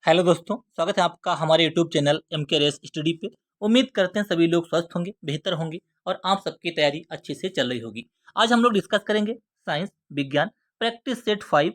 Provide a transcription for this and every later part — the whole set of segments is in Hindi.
हेलो दोस्तों, स्वागत है आपका हमारे यूट्यूब चैनल MKRS स्टडी पे। उम्मीद करते हैं सभी लोग स्वस्थ होंगे, बेहतर होंगे और आप सबकी तैयारी अच्छे से चल रही होगी। आज हम लोग डिस्कस करेंगे साइंस विज्ञान प्रैक्टिस सेट 5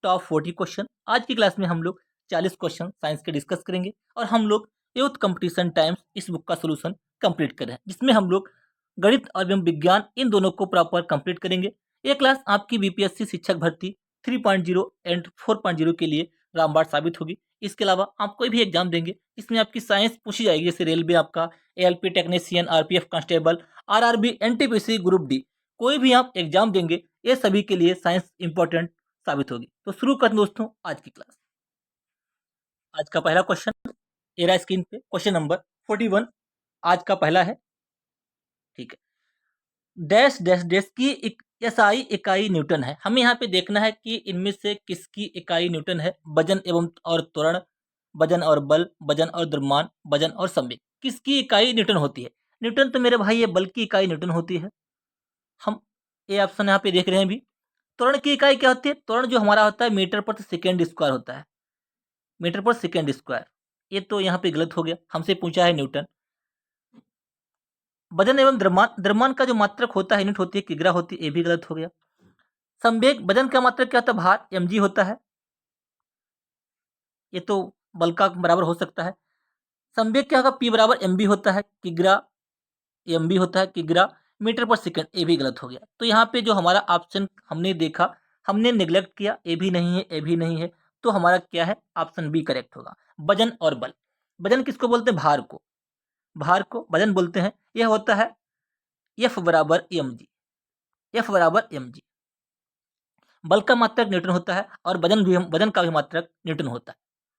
टॉप 40 क्वेश्चन। आज की क्लास में हम लोग 40 क्वेश्चन साइंस के डिस्कस करेंगे और हम लोग यूथ कंपटीशन टाइम्स इस बुक का सोल्यूशन कंप्लीट कर रहे हैं, जिसमें हम लोग गणित और विज्ञान इन दोनों को प्रॉपर कंप्लीट करेंगे। ये क्लास आपकी BPSC शिक्षक भर्ती 3.0 एंड 4.0 के लिए रामबाण साबित होगी। इसके अलावा आप कोई भी एग्जाम देंगे इसमें आपकी साइंस पूछी जाएगी, जैसे रेलवे आपका ALP technician, RPF constable, RRB, NTPC group D, कोई भी आप एग्जाम देंगे ये सभी के लिए साइंस इंपॉर्टेंट साबित होगी। तो शुरू करें दोस्तों आज की क्लास। आज का पहला क्वेश्चन एरा स्क्रीन पे, क्वेश्चन नंबर 41 आज का पहला है। ठीक है, डैश डैश डैश की SI इकाई न्यूटन है। हमें यहाँ पे देखना है कि इनमें से किसकी इकाई न्यूटन है। वजन एवं और त्वरण, वजन और बल, वजन और द्रव्यमान, वजन और संवेग, किसकी इकाई न्यूटन होती है। न्यूटन तो मेरे भाई ये बल की इकाई न्यूटन होती है। हम ये ऑप्शन यहाँ पे देख रहे हैं भी। त्वरण की इकाई क्या होती है? त्वरण जो हमारा होता है मीटर प्रति सेकेंड स्क्वायर होता है, मीटर पर सेकेंड स्क्वायर। ये तो यहाँ पे गलत हो गया, हमसे पूछा है न्यूटन। वजन एवं द्रव्यमान, द्रव्यमान का जो मात्रक होता है यूनिट होती है किग्रा होती है, ये भी गलत हो गया। संवेग, वजन का मात्रक क्या होता है? भार, mg होता है, ये तो बल का बराबर हो सकता है। संवेग क्या होगा? p बराबर mb होता है, किग्रा mb होता है, किग्रा मीटर पर सेकंड, ये भी गलत हो गया। तो यहाँ पे जो हमारा ऑप्शन हमने देखा, हमने निगलेक्ट किया, ए भी नहीं है, ए भी नहीं है, तो हमारा क्या है? ऑप्शन बी करेक्ट होगा। वजन और बल, वजन किसको बोलते हैं? भार को, भार को वजन बोलते हैं। यह होता है F बराबर mg, F बराबर mg। बल का मात्रक न्यूटन होता है और वजन का भी मात्रक न्यूटन होता है।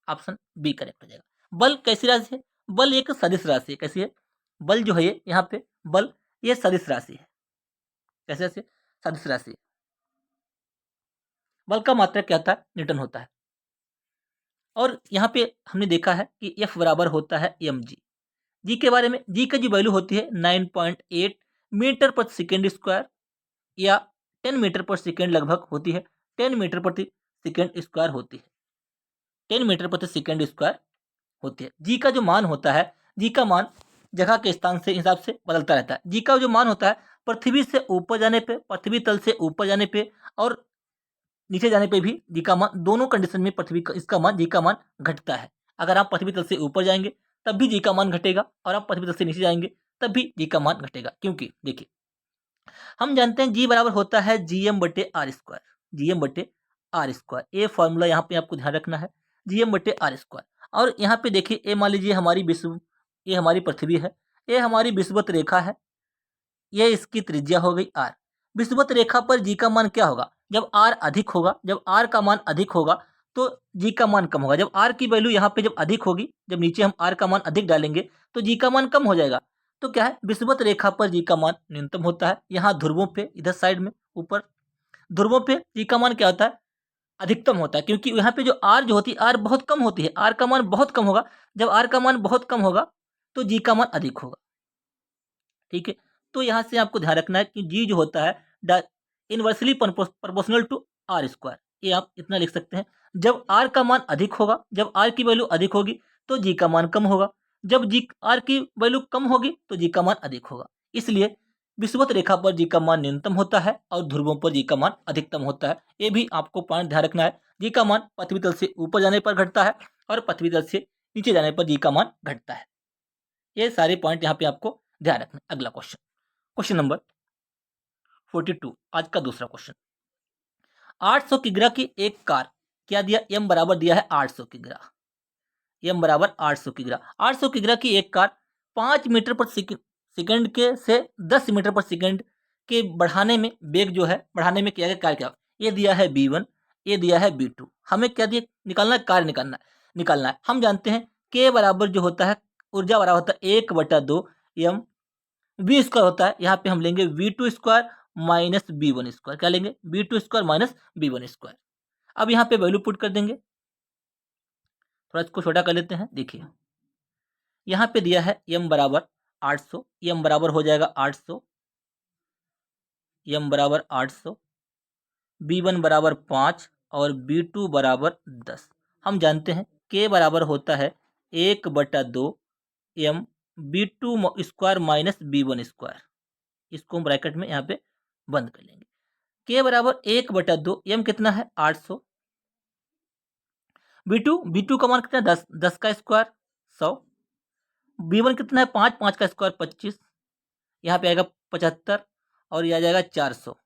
ऑप्शन बी करेक्ट हो जाएगा। बल कैसी राशि है? बल एक सदिश राशि है। कैसी है? बल जो है ये यहाँ पे बल, ये सदिश राशि है। कैसे राशि? सदिश राशि है। बल का मात्रक क्या होता है? न्यूटन होता है। और यहाँ पे हमने देखा है कि F बराबर होता है mg। जी के बारे में, जी की जो वैल्यू होती है 9.8 मीटर प्रति सेकेंड स्क्वायर या 10 मीटर पर सेकेंड लगभग होती है। 10 मीटर प्रति सेकेंड स्क्वायर होती है, 10 मीटर प्रति सेकेंड स्क्वायर होती है। जी का जो मान होता है, जी का मान जगह के स्थान से हिसाब से बदलता रहता है। जी का जो मान होता है पृथ्वी से ऊपर जाने पे, पृथ्वी तल से ऊपर जाने पे और नीचे जाने पे भी जी का मान, दोनों कंडीशन में पृथ्वी का इसका मान, जी का मान घटता है। अगर आप पृथ्वी तल से ऊपर जाएंगे तब भी जी का मान घटेगा और आप पृथ्वी तल से नीचे जाएंगे तब भी जी का मान घटेगा। क्योंकि देखिए हम जानते हैं जी बराबर होता है GM बटे आर स्क्वायर, GM बटे आर स्क्वायर। ये फॉर्मूला यहाँ पे आपको ध्यान रखना है, GM बटे आर स्क्वायर। और यहाँ पे देखिए ये मान लीजिए हमारी विश्व, ये हमारी पृथ्वी है, ये हमारी विषुवत रेखा है, ये इसकी त्रिज्या हो गई r। विषुवत रेखा पर जी का मान क्या होगा? जब r अधिक होगा, जब r का मान अधिक होगा तो जी का मान कम होगा। जब r की वैल्यू यहाँ पे जब अधिक होगी, जब नीचे हम r का मान अधिक डालेंगे तो जी का मान कम हो जाएगा। तो क्या है? विषुवत रेखा पर जी का मान न्यूनतम होता है। यहाँ ध्रुवों पे, इधर साइड में ऊपर ध्रुवों पे जी का मान क्या होता है? अधिकतम होता है। क्योंकि यहाँ पे जो r जो होती है, r बहुत कम होती है, r का मान बहुत कम होगा। जब r का मान बहुत कम होगा तो जी का मान अधिक होगा। ठीक है, तो यहाँ से आपको ध्यान रखना है कि जी जो होता है inversely proportional to R square. ये आप इतना लिख सकते हैं। जब आर का मान अधिक होगा, जब आर की वैल्यू अधिक होगी तो जी का मान कम होगा। जब जी आर की वैल्यू कम होगी तो जी का मान अधिक होगा। इसलिए विषुवत रेखा पर जी का मान न्यूनतम होता है और ध्रुवों पर जी का मान अधिकतम होता है। ये भी आपको पॉइंट ध्यान रखना है। जी का मान पृथ्वी तल से ऊपर जाने पर घटता है और पृथ्वी तल से नीचे जाने पर जी का मान घटता है। ये सारे पॉइंट यहाँ पे आपको ध्यान रखना है। अगला क्वेश्चन, क्वेश्चन नंबर 42 आज का दूसरा क्वेश्चन। 800 किग्रा की एक कार, क्या दिया? m बराबर दिया है 800 किग्रा, m बराबर 800 किग्रा। 800 किग्रा की एक कार 5 मीटर पर सेकंड के से 10 मीटर पर सेकंड के बढ़ाने में, वेग जो है बढ़ाने में किया गया कार्य क्या? ये दिया है b1, ये दिया है b2। हमें क्या दिया? निकालना है, कार्य निकालना है। हम जानते हैं k बराबर जो होता है, ऊर्जा बराबर होता है 1/2 m v स्क्वायर होता है। यहाँ पे हम लेंगे v2 square minus b1 square. क्या लेंगे? b2 square minus b1 square. अब यहाँ पे वैल्यू पुट कर देंगे, थोड़ा इसको छोटा कर लेते हैं। देखिए यहाँ पे दिया है m बराबर 800, m बराबर हो जाएगा 800, m बराबर 800, b1 बराबर 5 और b2 बराबर 10। हम जानते हैं के बराबर होता है 1/2 m(b2) माइनस b1 स्क्वायर। इसको हम ब्रैकेट में यहाँ पे बंद कर लेंगे। के बराबर 1/2 m कितना है 800, b2 का मान कितना है 10, 10 का स्क्वायर 100, b1 कितना है 5, 5 का स्क्वायर 25, यहाँ पे आएगा 75 और ये आ जाएगा 400,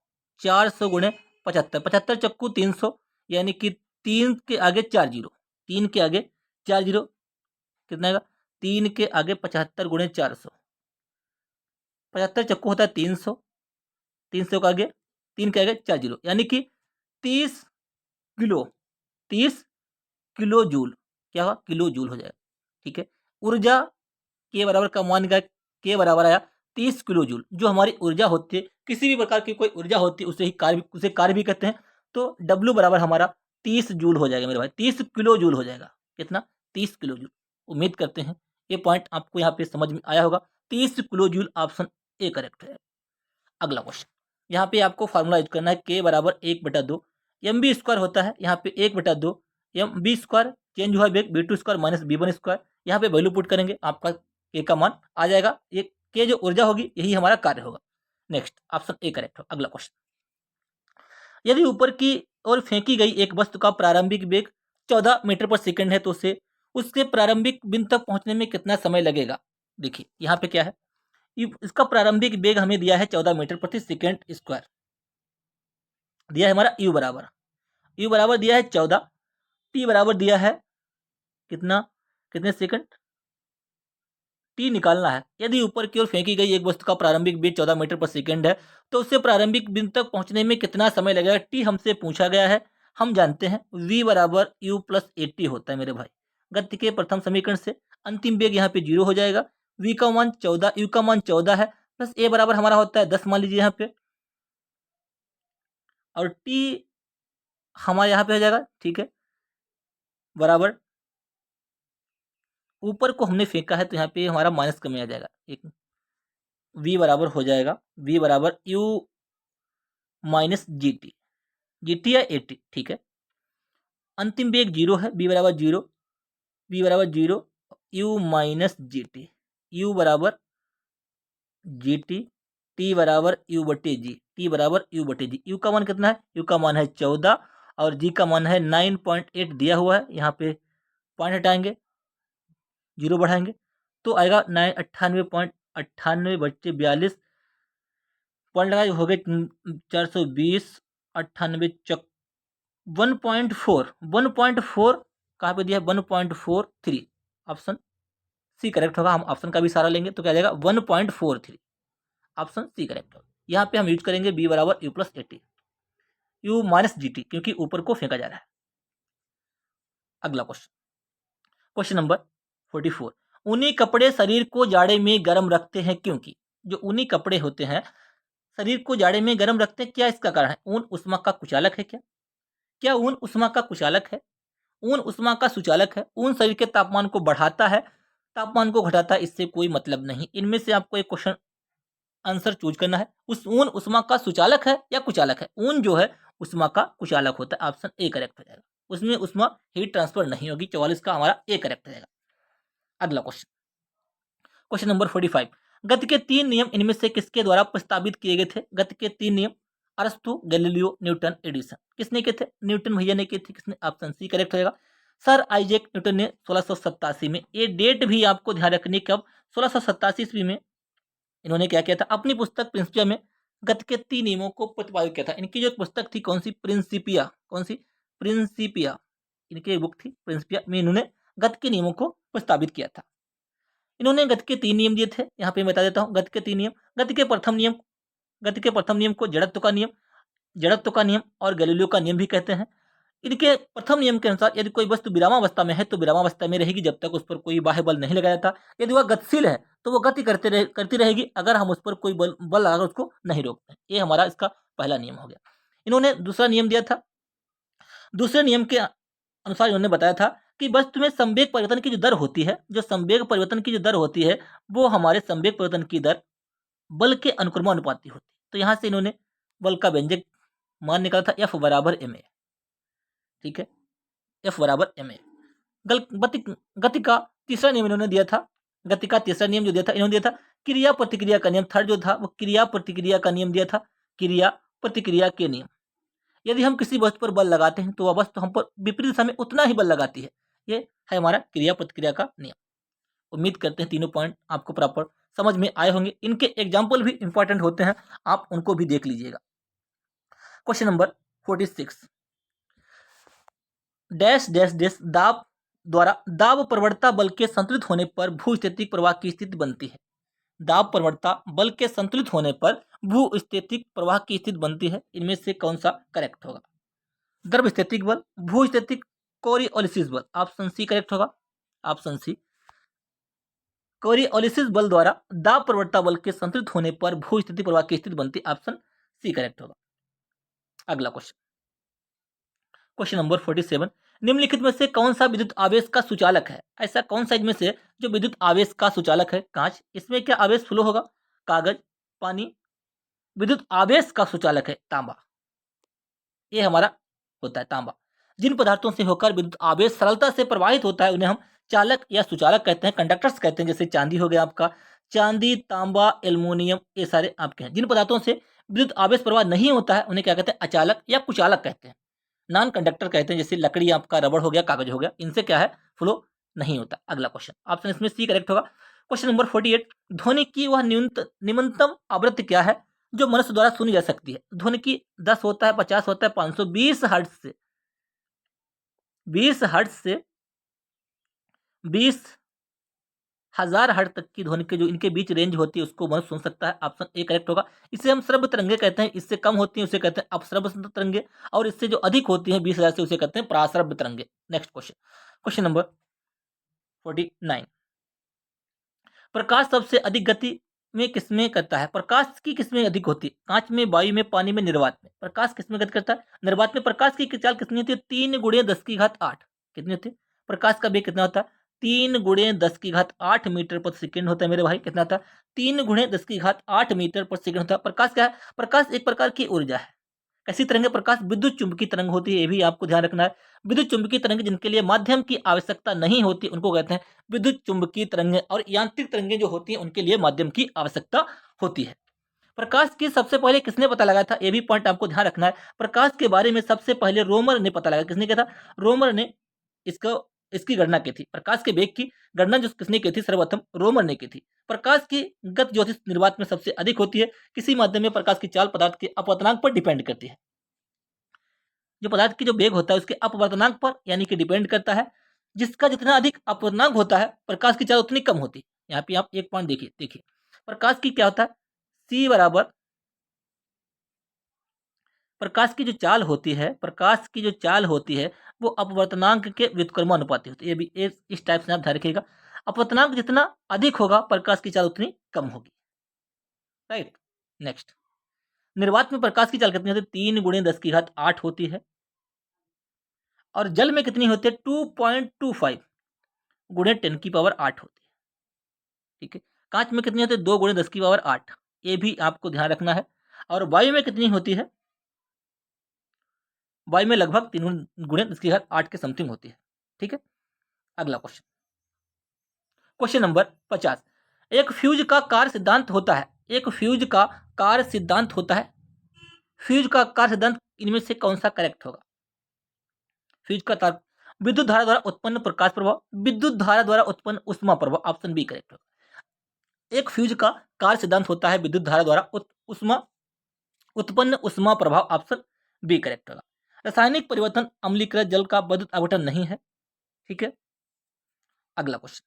400 गुणे 75, 75 चक्कू 300, यानी कि 3 के आगे 4 जीरो, 3 के आगे 4 जीरो कितना आएगा 3 के आगे 75 गुणे 400, 75 चक्कू होता है 300, 300 का आगे 3 के आगे 4 जीरो, यानी कि 30 किलो, 30 किलो जूल, क्या हुआ किलो जूल हो जाएगा। ठीक है, ऊर्जा के बराबर का मान का के बराबर आया 30 किलो जूल। जो हमारी ऊर्जा होती है, किसी भी प्रकार की कोई ऊर्जा होती है उसे कार्य भी कहते हैं। तो W बराबर हमारा 30 जूल हो जाएगा मेरे भाई, 30 किलो जूल हो जाएगा। कितना 30 किलो जूल। उम्मीद करते हैं ये पॉइंट आपको यहाँ पे समझ में आया होगा। 30 kilo joule option A correct है। अगला क्वेश्चन, यहाँ पे आपको फार्मूला यूज करना है के बराबर 1/2 mb² होता है, यहाँ पे 1/2 mb² चेंज हुआ वेग b2 माइनस b1 यहाँ पे वैल्यू पुट करेंगे, आपका के का मान आ जाएगा। ये के जो ऊर्जा होगी यही हमारा कार्य होगा। नेक्स्ट ऑप्शन ए करेक्ट हो। अगला क्वेश्चन, यदि ऊपर की ओर फेंकी गई एक वस्तु का प्रारंभिक वेग 14 मीटर पर सेकंड है तो उसे उसके प्रारंभिक बिंदु तक पहुंचने में कितना समय लगेगा। देखिए यहाँ पे क्या है, इसका प्रारंभिक वेग हमें दिया है 14 मीटर प्रति सेकंड स्क्वायर, दिया है हमारा यू बराबर दिया है 14, टी बराबर दिया है कितने सेकंड, टी निकालना है। यदि ऊपर की ओर फेंकी गई एक वस्तु का प्रारंभिक वेग 14 मीटर पर सेकंड है तो उससे प्रारंभिक बिंदु तक पहुंचने में कितना समय लगेगा। टी हमसे पूछा गया है, हम जानते हैं v बराबर u प्लस एटी होता है मेरे भाई। गति के प्रथम समीकरण से अंतिम वेग यहाँ पे 0 हो जाएगा। v का मान 14, u का मान 14 है, प्लस a बराबर हमारा होता है 10 मान लीजिए यहाँ पे, और t हमारे यहाँ पे हो जाएगा। ठीक है, बराबर ऊपर को हमने फेंका है तो यहाँ पे हमारा माइनस का में आ जाएगा। एक v बराबर हो जाएगा v बराबर u माइनस जी टी या ए टी। ठीक है, अंतिम वेग 0 है, b बराबर 0, b बराबर 0, u माइनस यू बराबर जी टी बराबर यू बटे जी, टी बराबर यू बटे जी। यू का मान कितना है, यू का मान है 14 और जी का मान है 9.8 दिया हुआ है। यहाँ पे पॉइंट हटाएंगे, 0 बढ़ाएंगे तो आएगा 98.98 बच्चे 42 पॉइंट लगाए, हो गए 420, 98 चक 1.4 कहाँ पे दिया है 1.43, ऑप्शन सी करेक्ट होगा। हम ऑप्शन का भी सहारा लेंगे तो क्या जाएगा 1.43, ऑप्शन सी करेक्ट होगा। यहाँ पे हम यूज करेंगे बी बराबर you plus eighty, you minus G T, क्योंकि ऊपर को फेंका जा रहा है। अगला क्वेश्चन, क्वेश्चन नंबर 44, ऊनी कपड़े शरीर को जाड़े में गर्म रखते हैं क्योंकि। जो ऊनी कपड़े होते हैं शरीर को जाड़े में गर्म रखते हैं, क्या इसका कारण है। ऊन उष्मा का कुचालक है क्या, क्या ऊन उष्मा का कुचालक है। ऊन उष्मा का सुचालक है। ऊन शरीर के तापमान को बढ़ाता है, तापमान को घटाता है, इससे कोई मतलब नहीं। इनमें से आपको एक क्वेश्चन आंसर चूज करना है। उस ऊन उष्मा का सुचालक है या कुचालक है। ऊन जो है उष्मा का कुचालक होता है, ऑप्शन ए करेक्ट हो जाएगा। उसमें उष्मा हीट ट्रांसफर नहीं होगी, 44 का हमारा ए करेक्ट हो जाएगा। अगला क्वेश्चन, क्वेश्चन नंबर 45, गति के 3 नियम इनमें से किसके द्वारा प्रस्तावित किए गए थे। गति के 3 नियम अरस्तु, गैलीलियो, न्यूटन, एडिसन। किसने किए थे, न्यूटन भैया ने किए थे। किसने, ऑप्शन सी करेक्ट हो जाएगा। सर आइजैक न्यूटन ने 1687 में, ये डेट भी आपको ध्यान रखनी, कब 1687 ईस्वी में इन्होंने क्या किया था, अपनी पुस्तक प्रिंसिपिया में गति के 3 नियमों को प्रतिपादित किया था। इनकी जो पुस्तक थी कौन सी, प्रिंसिपिया, कौन सी, प्रिंसिपिया, इनकी बुक थी प्रिंसिपिया में इन्होंने गति के नियमों को प्रस्तावित किया था। इन्होंने गति के 3 नियम दिए थे, यहाँ पे बता देता हूँ। गति के 3 नियम, गति के प्रथम नियम को जड़त्व का नियम और गैलीलियो का नियम भी कहते हैं। इनके प्रथम नियम के अनुसार यदि कोई वस्तु विरामावस्था में है तो विरामावस्था में रहेगी जब तक उस पर कोई बाह्य बल नहीं लगाया जाता। यदि वह गतिशील है तो वो गति करती रहेगी अगर हम उस पर कोई बल लगाकर उसको नहीं रोकते। ये हमारा इसका पहला नियम हो गया। इन्होंने दूसरा नियम दिया था। दूसरे नियम के अनुसार इन्होंने बताया था कि वस्तु में संवेग परिवर्तन की जो दर होती है, जो संवेग परिवर्तन की जो दर होती है वो हमारे संवेग परिवर्तन की दर बल के अनुक्रमानुपाती होती है। तो यहाँ से इन्होंने बल का व्यंजक मान निकाला था, एफ बराबर एम ए। ठीक है, एफ बराबर एम ए। गति का तीसरा नियम इन्होंने दिया था। गति का तीसरा नियम जो दिया था, इन्होंने दिया था क्रिया प्रतिक्रिया का नियम। थर्ड जो था वो क्रिया प्रतिक्रिया का नियम दिया था, क्रिया प्रतिक्रिया के नियम। यदि हम किसी वस्तु पर बल लगाते हैं तो वह वस्तु हम पर विपरीत दिशा में उतना ही बल लगाती है। ये है हमारा क्रिया प्रतिक्रिया का नियम। उम्मीद करते हैं तीनों पॉइंट आपको प्रॉपर समझ में आए होंगे। इनके एग्जाम्पल भी इंपॉर्टेंट होते हैं, आप उनको भी देख लीजिएगा। Question number 46, dash dash dash दाब द्वारा दाब प्रवणता बल के संतुलित होने पर भूस्थितिक प्रवाह की स्थिति बनती है। दाब प्रवणता बल के संतुलित होने पर भूस्थितिक प्रवाह की स्थिति बनती है। इनमें से कौन सा करेक्ट होगा? द्रवस्थितिक बल, भूस्थितिक, कोरियोलिसिस बल। ऑप्शन सी करेक्ट होगा। ऑप्शन सी, कोरियोलिसिस बल द्वारा दाब प्रवणता बल के संतुलित होने पर भूस्थितिक प्रवाह की स्थिति बनती है। ऑप्शन सी करेक्ट होगा। अगला क्वेश्चन, क्वेश्चन नंबर 47, निम्नलिखित में से कौन सा विद्युत आवेश का सुचालक है? ऐसा कौन सा इनमें से जो विद्युत आवेश का सुचालक है? कांच। इसमें क्या आवेश फ्लो होगा? कागज, पानी। विद्युत आवेश का सुचालक है तांबा। ये हमारा होता है तांबा। जिन पदार्थों से होकर विद्युत आवेश सरलता से प्रवाहित होता है उन्हें हम चालक या सुचालक कहते हैं, कंडक्टर्स कहते हैं। जैसे चांदी हो गया आपका, चांदी, तांबा, एल्युमिनियम, ये सारे आपके हैं। जिन पदार्थों से विद्युत आवेश प्रवाह नहीं होता है उन्हें क्या कहते हैं? अचालक या कुचालक कहते हैं। नॉन कंडक्टर कहते हैं, जैसे लकड़ी आपका, रबड़ हो गया, कागज हो गया, इनसे क्या है? फ्लो नहीं होता। अगला क्वेश्चन, ऑप्शन इसमें सी करेक्ट होगा। क्वेश्चन नंबर 48, ध्वनि की वह निम्नतम आवृत्ति क्या है जो मनुष्य द्वारा सुनी जा सकती है? ध्वनि की 10 होता है, 50 होता है, 520 हर्ट्ज से 20 हर्ट्ज से 20,000 हर्ट्ज तक की ध्वनि के जो इनके बीच रेंज होती है उसको मनुष्य सुन सकता है। ऑप्शन ए करेक्ट होगा। इसे हम श्रव्य तरंगे कहते हैं। इससे कम होती है उसे कहते हैं अपश्रव्य तरंगे, और इससे जो अधिक होती हैं 20,000 से उसे कहते हैं प्राश्रव्य तरंगे। नेक्स्ट क्वेश्चन, क्वेश्चन नंबर 49, प्रकाश सबसे अधिक गति में किसमें करता है? प्रकाश की किसमें अधिक होती है? कांच में, वायु में, पानी में, निर्वात में। प्रकाश किसमें गति करता है? निर्वात में। प्रकाश की चाल कितनी होती है? 3 × 10⁸ कितनी होती है? प्रकाश का वेग कितना होता है? 3 × 10⁸ मीटर प्रति सेकंड होता है मेरे भाई। कितना होता है? 3 × 10⁸ मीटर प्रति सेकंड होता है। प्रकाश क्या है? प्रकाश एक प्रकार की ऊर्जा है। कैसी तरंगे? प्रकाश विद्युत चुंबकीय तरंग होती है, ये भी आपको ध्यान रखना है। विद्युत चुंबकीय तरंग जिनके लिए माध्यम की आवश्यकता नहीं होती उनको कहते हैं विद्युत चुंबकीय तरंगें, और यांत्रिक तरंगें जो होती हैं उनके लिए माध्यम की आवश्यकता होती है। प्रकाश की सबसे पहले किसने पता लगाया था? ये भी पॉइंट आपको ध्यान रखना है। प्रकाश के बारे में सबसे पहले रोमर ने पता लगाया। किसने किया था? रोमर ने इसको इसकी गणना की थी। प्रकाश के वेग की गणना जो किसने की थी? सर्वप्रथम रोमर ने की थी। प्रकाश की गति जो निर्वात में सबसे अधिक होती है। किसी माध्यम में प्रकाश की चाल पदार्थ के अपवर्तनांक पर डिपेंड करती है। जो पदार्थ की जो वेग होता है उसके अपवर्तनांक पर यानी कि डिपेंड करता है। जिसका जितना अधिक अपवर्तनांक होता है प्रकाश की चाल उतनी कम होती है। यहाँ पे आप एक पॉइंट देखिए प्रकाश की क्या होता है? C बराबर प्रकाश की जो चाल होती है, प्रकाश की जो चाल होती है वो अपवर्तनांक के व्युत्क्रमानुपाती होती है। ये भी इस टाइप से आप ध्यान रखिएगा। अपवर्तनांक जितना अधिक होगा प्रकाश की चाल उतनी कम होगी। राइट। नेक्स्ट, निर्वात में प्रकाश की चाल कितनी होती है? 3 × 10⁸ होती है। और जल में कितनी होती है? 2.25 × 10⁸ होती है। ठीक है। कांच में कितनी होती है? 2 × 10⁸। ये भी आपको ध्यान रखना है। और वायु में कितनी होती है? वायु में लगभग 3 × 10⁸ के समथिंग होती है। ठीक है। अगला क्वेश्चन, क्वेश्चन नंबर 50, एक फ्यूज का कार्य सिद्धांत होता है। एक फ्यूज का कार्य सिद्धांत होता है। फ्यूज का कार्य सिद्धांत इनमें से कौन सा करेक्ट होगा? फ्यूज का तार विद्युत धारा द्वारा उत्पन्न प्रकाश प्रभाव, विद्युत धारा द्वारा उत्पन्न उष्मा प्रभाव। ऑप्शन बी करेक्ट होगा। एक फ्यूज का कार्य सिद्धांत होता है विद्युत धारा द्वारा उत्पन्न उष्मा प्रभाव। ऑप्शन बी करेक्ट होगा। रासायनिक परिवर्तन अम्लीकृत जल का विद्युत अपघटन नहीं है। ठीक है। अगला क्वेश्चन,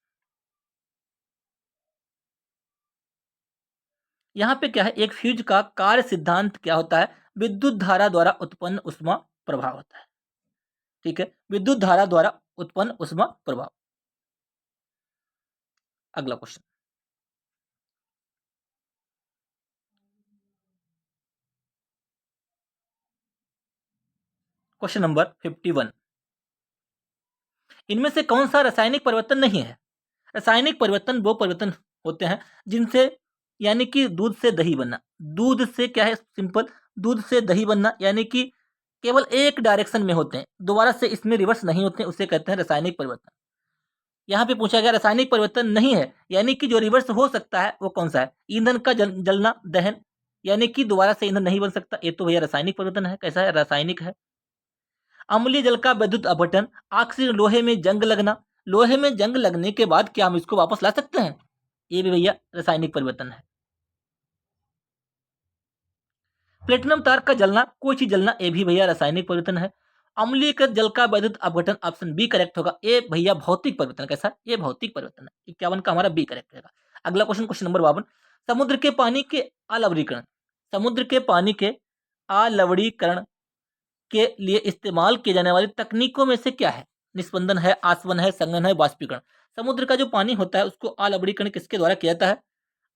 यहाँ पे क्या है? एक फ्यूज का कार्य सिद्धांत क्या होता है? विद्युत धारा द्वारा उत्पन्न उष्मा प्रभाव होता है। ठीक है। विद्युत धारा द्वारा उत्पन्न उष्मा प्रभाव। अगला क्वेश्चन, क्वेश्चन नंबर 51, इनमें से कौन सा रासायनिक परिवर्तन नहीं है? रासायनिक परिवर्तन वो परिवर्तन होते हैं जिनसे, यानी कि दूध से दही बनना। दूध से क्या है? सिंपल, दूध से दही बनना, यानी कि केवल एक डायरेक्शन में होते हैं, दोबारा से इसमें रिवर्स नहीं होते हैं, उसे कहते हैं रासायनिक परिवर्तन। यहाँ पे पूछा गया रासायनिक परिवर्तन नहीं है, यानी कि जो रिवर्स हो सकता है वो कौन सा है? ईंधन का जलना, दहन, यानी कि दोबारा से ईंधन नहीं बन सकता, ये तो भैया रासायनिक परिवर्तन है। कैसा है? रासायनिक है। अम्लीय जल का विद्युत अपघटन, आखिर लोहे में जंग लगना, लोहे में जंग लगने के बाद क्या हम इसको वापस ला सकते हैं? ये भी भैया रासायनिक परिवर्तन है। प्लेटिनम तार का जलना, कोई चीज जलना, ये भी भैया रासायनिक परिवर्तन है। अम्लीकृत जल का वैद्युत अपघटन, ऑप्शन बी करेक्ट होगा। ये भैया भौतिक परिवर्तन। कैसा? ये भौतिक परिवर्तन है। 51 का हमारा बी करेक्ट होगा। अगला क्वेश्चन, क्वेश्चन नंबर 52, समुद्र के पानी के अलवणीकरण, समुद्र के पानी के अलवणीकरण के लिए इस्तेमाल की जाने वाली तकनीकों में से क्या है? निस्पंदन है, आसवन है, संघनन है, वाष्पीकरण। समुद्र का जो पानी होता है उसको अलवणीकरण किसके द्वारा किया जाता है?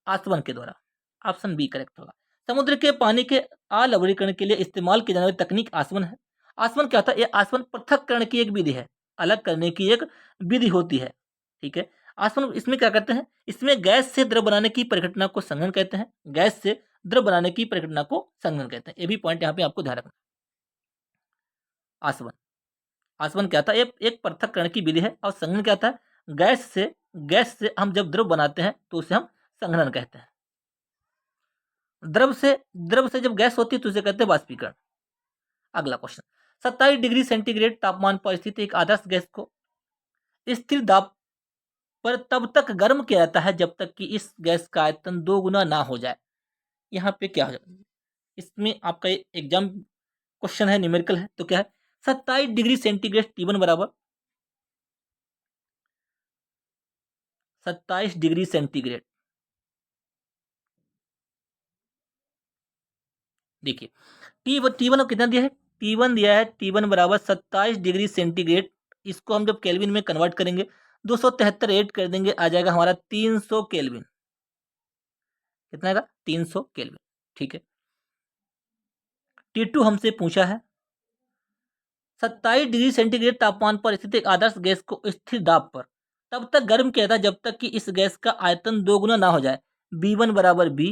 आसवन के द्वारा। ऑप्शन बी करेक्ट होगा। समुद्र के पानी के अलवणीकरण के लिए इस्तेमाल की जाने वाली तकनीक आसवन है। आसवन क्या होता है? यह आसवन पृथक्करण की एक विधि है, अलग करने की एक विधि होती है। ठीक है। आसवन इसमें क्या करते हैं? इसमें गैस से द्रव बनाने की प्रक्रिया को संघनन कहते हैं। गैस से द्रव बनाने की प्रक्रिया को संघनन कहते हैं। ये भी पॉइंट यहाँ पे आपको ध्यान रखना। आसवन, आसवन क्या था? एक पृथक्करण की विधि है। और संघनन क्या था? गैस से हम जब द्रव बनाते हैं तो उसे हम संघनन कहते हैं। द्रव से जब गैस होती है तो उसे कहते हैं वाष्पीकरण। अगला क्वेश्चन, 27 डिग्री सेंटीग्रेड तापमान पर स्थित एक आदर्श गैस को स्थिर दाब पर तब तक गर्म किया जाता है जब तक कि इस गैस का आयतन 2 गुना ना हो जाए। यहाँ पे क्या हो जाए? इसमें आपका एग्जाम क्वेश्चन है, न्यूमेरिकल है, तो क्या है? 27 डिग्री सेंटीग्रेड T1 बराबर 27 डिग्री सेंटीग्रेड। देखिए T1 कितना दिया है? T1 दिया है, T1 बराबर 27 डिग्री सेंटीग्रेड। इसको हम जब केल्विन में कन्वर्ट करेंगे 273 ऐड कर देंगे, आ जाएगा हमारा 300 केल्विन। कितना आएगा? 300 केल्विन। ठीक है। T2 हमसे पूछा है 27 डिग्री सेंटीग्रेड तापमान पर स्थित एक आदर्श गैस को स्थिर दाब पर तब तक गर्म किया था जब तक कि इस गैस का आयतन 2 गुना ना हो जाए। B1 बराबर B,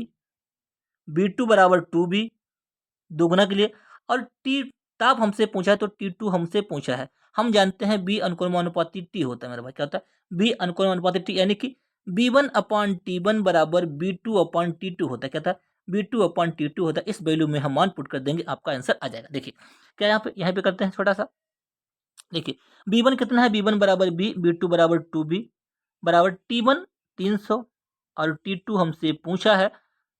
B2 बराबर 2B, दोगुना के लिए। और टी ताप हमसे पूछा है तो T2 हमसे पूछा है। हम जानते हैं B अनुक्रमानुपाती T होता है मेरा भाई। क्या होता है? B अनुक्रमानुपाती T, यानी कि B1 अपॉन T1 बराबर B2 अपॉन T2 होता है। क्या था? B2 अपॉन T2 होता है। इस वैल्यू में हम मान पुट कर देंगे, आपका आंसर आ जाएगा। देखिए क्या यहाँ पे करते हैं छोटा सा। देखिए B1 कितना है? B1 बराबर B, B2 बराबर 2B, बराबर T1 300 और T2 हमसे पूछा है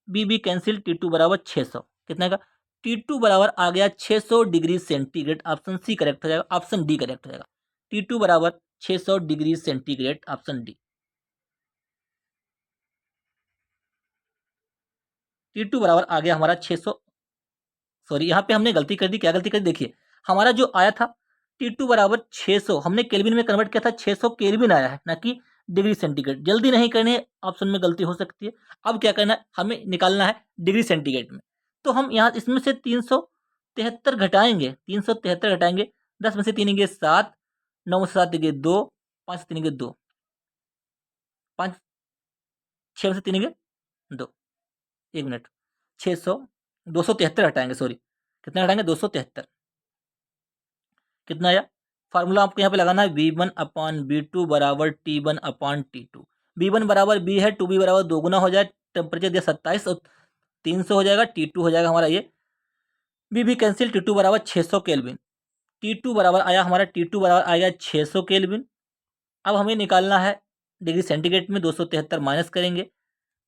BB कैंसिल, T2 बराबर 600। कितना का? T2 बराबर आ गया 600 degree centigrade. Option C correct हो जाएगा। ऑप्शन डी करेक्ट हो जाएगा। T2 बराबर 600 degree centigrade, option D. T2 बराबर आ गया हमारा 600। सॉरी यहाँ पे हमने गलती कर दी। क्या गलती कर दी? देखिए हमारा जो आया था T2 बराबर 600, हमने केल्विन में कन्वर्ट किया था, 600 केल्विन आया है, ना कि डिग्री सेंटीग्रेड। जल्दी नहीं करनी है, ऑप्शन में गलती हो सकती है। अब क्या करना है? हमें निकालना है डिग्री सेंटीग्रेड में। तो हम यहाँ इसमें से 373 घटाएंगे, 373 घटाएंगे। 10 में से 3 गए 7, 9 में से 7 गए 2, 5 से 3 गए 2, 5, 6 में से 3 गए 2। 1 मिनट, 600, 273 हटाएंगे, सॉरी कितना हटाएंगे? 273। कितना आया? फार्मूला आपको यहाँ पे लगाना है V1 अपॉन B2 बराबर T1 अपॉन T2। B1 बराबर B है, 2B बराबर 2 गुना हो जाए, टेम्परेचर दिया 27 और 300 हो जाएगा। T2 हो जाएगा हमारा ये BB कैंसिल, T2 बराबर 600 केल्विन। T2 बराबर आया हमारा, T2 बराबर आएगा 600 केल्विन। अब हमें निकालना है डिग्री सेंटीग्रेड में। 273 माइनस करेंगे,